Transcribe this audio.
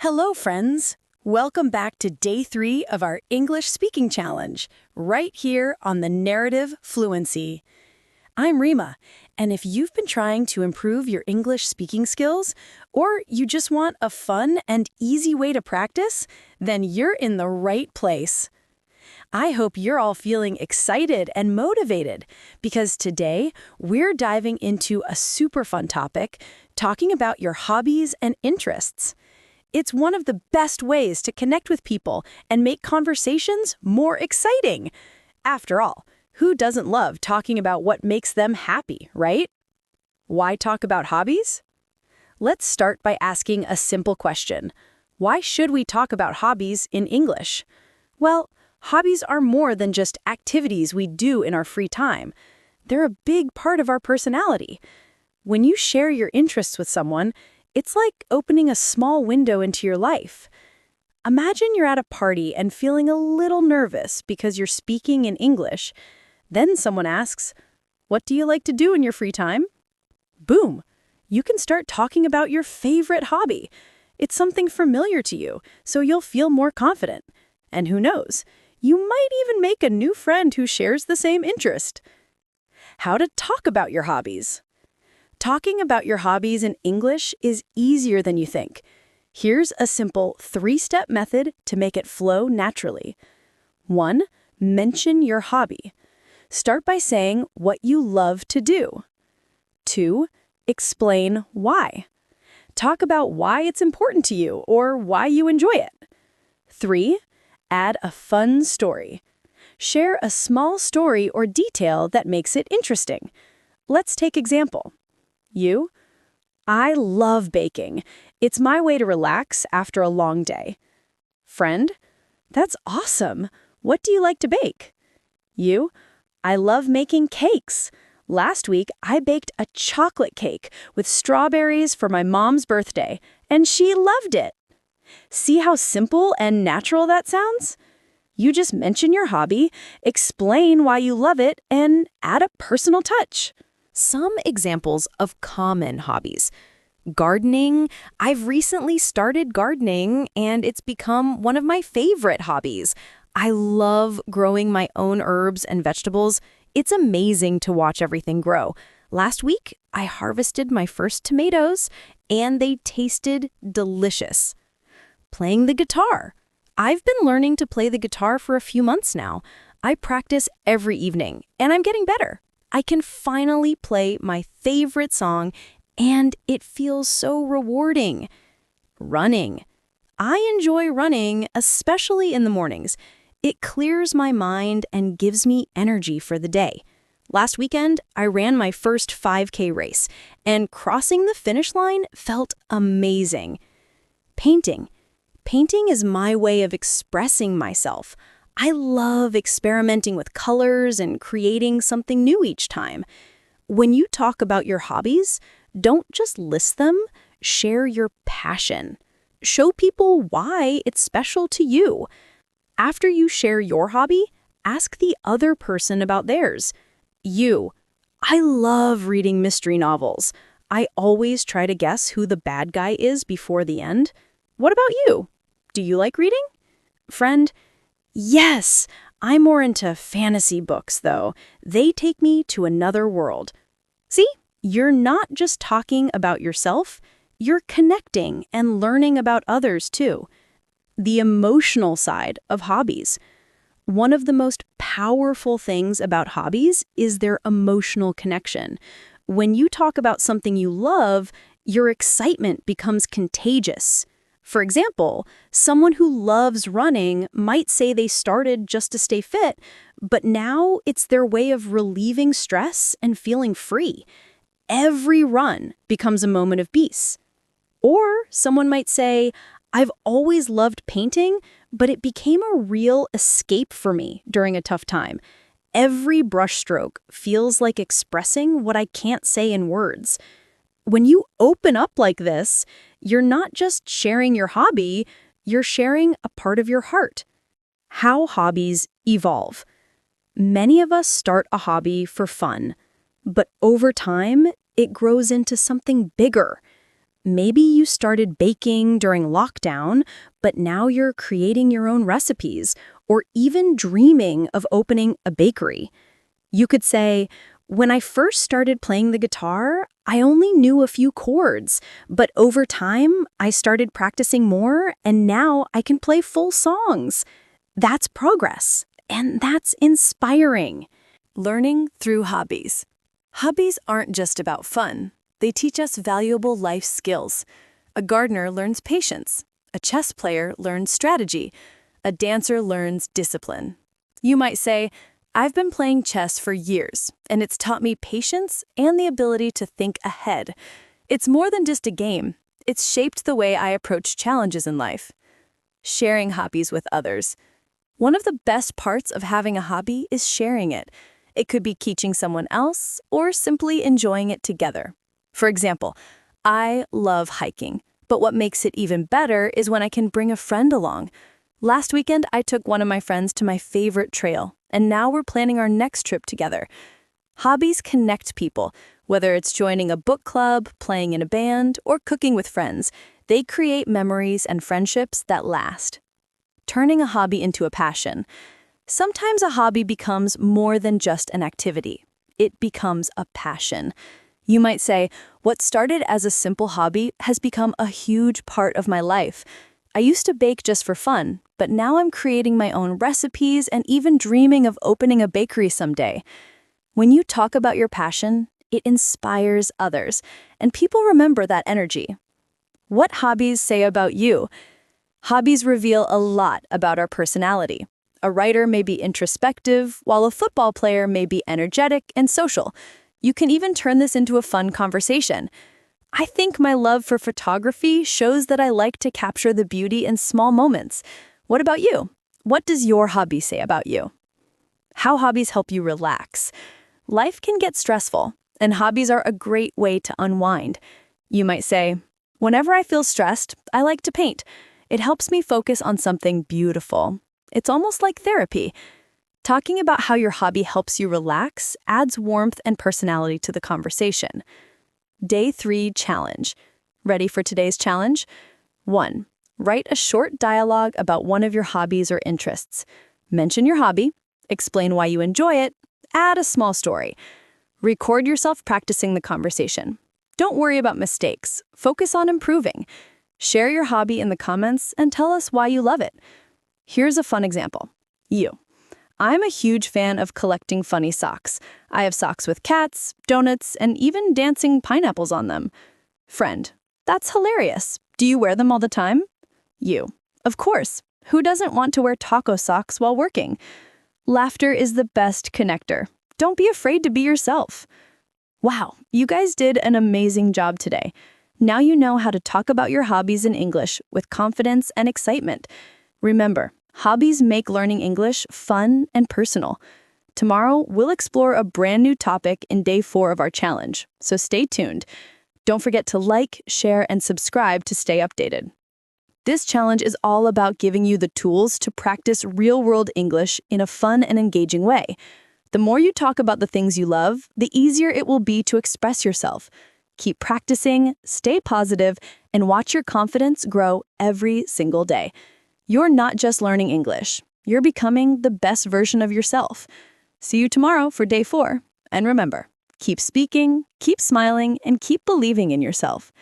Hello, friends. Welcome back to day 3 of our English speaking challenge, right here on the narrative Fluency. I'm Rima, and if you've been trying to improve your English speaking skills, or you just want a fun and easy way to practice, then you're in the right place. I hope you're all feeling excited and motivated, because today we're diving into a super fun topic, talking about your hobbies and interests. It's one of the best ways to connect with people and make conversations more exciting. After all, who doesn't love talking about what makes them happy, right? Why talk about hobbies? Let's start by asking a simple question. Why should we talk about hobbies in English? Well, hobbies are more than just activities we do in our free time. They're a big part of our personality. When you share your interests with someone, it's like opening a small window into your life. Imagine you're at a party and feeling a little nervous because you're speaking in English. Then someone asks, "What do you like to do in your free time?" Boom! You can start talking about your favorite hobby. It's something familiar to you, so you'll feel more confident. And who knows, you might even make a new friend who shares the same interest. How to talk about your hobbies. Talking about your hobbies in English is easier than you think. Here's a simple 3-step method to make it flow naturally. 1. Mention your hobby. Start by saying what you love to do. 2. Explain why. Talk about why it's important to you or why you enjoy it. 3. Add a fun story. Share a small story or detail that makes it interesting. Let's take example. I love baking. It's my way to relax after a long day. Friend, that's awesome. What do you like to bake? I love making cakes. Last week, I baked a chocolate cake with strawberries for my mom's birthday, and she loved it. See how simple and natural that sounds? You just mention your hobby, explain why you love it, and add a personal touch. Some examples of common hobbies. Gardening. I've recently started gardening, and it's become one of my favorite hobbies. I love growing my own herbs and vegetables. It's amazing to watch everything grow. Last week, I harvested my first tomatoes, and they tasted delicious. Playing the guitar. I've been learning to play the guitar for a few months now. I practice every evening, and I'm getting better. I can finally play my favorite song, and it feels so rewarding. Running. I enjoy running, especially in the mornings. It clears my mind and gives me energy for the day. Last weekend, I ran my first 5K race, and crossing the finish line felt amazing. Painting. Painting is my way of expressing myself. I love experimenting with colors and creating something new each time. When you talk about your hobbies, don't just list them, share your passion. Show people why it's special to you. After you share your hobby, ask the other person about theirs. I love reading mystery novels. I always try to guess who the bad guy is before the end. What about you? Do you like reading? Friend, yes, I'm more into fantasy books, though. They take me to another world. See, you're not just talking about yourself, you're connecting and learning about others, too. The emotional side of hobbies. One of the most powerful things about hobbies is their emotional connection. When you talk about something you love, your excitement becomes contagious. For example, someone who loves running might say they started just to stay fit, but now it's their way of relieving stress and feeling free. Every run becomes a moment of peace. Or someone might say, I've always loved painting, but it became a real escape for me during a tough time. Every brushstroke feels like expressing what I can't say in words. When you open up like this, you're not just sharing your hobby, you're sharing a part of your heart. How hobbies evolve. Many of us start a hobby for fun, but over time, it grows into something bigger. Maybe you started baking during lockdown, but now you're creating your own recipes, or even dreaming of opening a bakery. You could say, when I first started playing the guitar, I only knew a few chords, but over time, I started practicing more, and now I can play full songs. That's progress, and that's inspiring. Learning through hobbies. Hobbies aren't just about fun. They teach us valuable life skills. A gardener learns patience. A chess player learns strategy. A dancer learns discipline. You might say, I've been playing chess for years, and it's taught me patience and the ability to think ahead. It's more than just a game. It's shaped the way I approach challenges in life. Sharing hobbies with others. One of the best parts of having a hobby is sharing it. It could be teaching someone else or simply enjoying it together. For example, I love hiking, but what makes it even better is when I can bring a friend along. Last weekend, I took one of my friends to my favorite trail, and now we're planning our next trip together. Hobbies connect people, whether it's joining a book club, playing in a band, or cooking with friends. They create memories and friendships that last. Turning a hobby into a passion. Sometimes a hobby becomes more than just an activity. It becomes a passion. You might say, what started as a simple hobby has become a huge part of my life. I used to bake just for fun, but now I'm creating my own recipes and even dreaming of opening a bakery someday. When you talk about your passion, it inspires others, and people remember that energy. What hobbies say about you? Hobbies reveal a lot about our personality. A writer may be introspective, while a football player may be energetic and social. You can even turn this into a fun conversation. I think my love for photography shows that I like to capture the beauty in small moments. What about you? What does your hobby say about you? How hobbies help you relax. Life can get stressful, and hobbies are a great way to unwind. You might say, whenever I feel stressed, I like to paint. It helps me focus on something beautiful. It's almost like therapy. Talking about how your hobby helps you relax adds warmth and personality to the conversation. Day 3 challenge. Ready for today's challenge? 1. Write a short dialogue about one of your hobbies or interests. Mention your hobby, explain why you enjoy it, add a small story. Record yourself practicing the conversation. Don't worry about mistakes. Focus on improving. Share your hobby in the comments and tell us why you love it. Here's a fun example. You. I'm a huge fan of collecting funny socks. I have socks with cats, donuts, and even dancing pineapples on them. Friend. That's hilarious. Do you wear them all the time? You. Of course. Who doesn't want to wear taco socks while working? Laughter is the best connector. Don't be afraid to be yourself. Wow, you guys did an amazing job today. Now you know how to talk about your hobbies in English with confidence and excitement. Remember, hobbies make learning English fun and personal. Tomorrow, we'll explore a brand new topic in day 4 of our challenge, so stay tuned. Don't forget to like, share, and subscribe to stay updated. This challenge is all about giving you the tools to practice real-world English in a fun and engaging way. The more you talk about the things you love, the easier it will be to express yourself. Keep practicing, stay positive, and watch your confidence grow every single day. You're not just learning English. You're becoming the best version of yourself. See you tomorrow for day 4. And remember, keep speaking, keep smiling, and keep believing in yourself.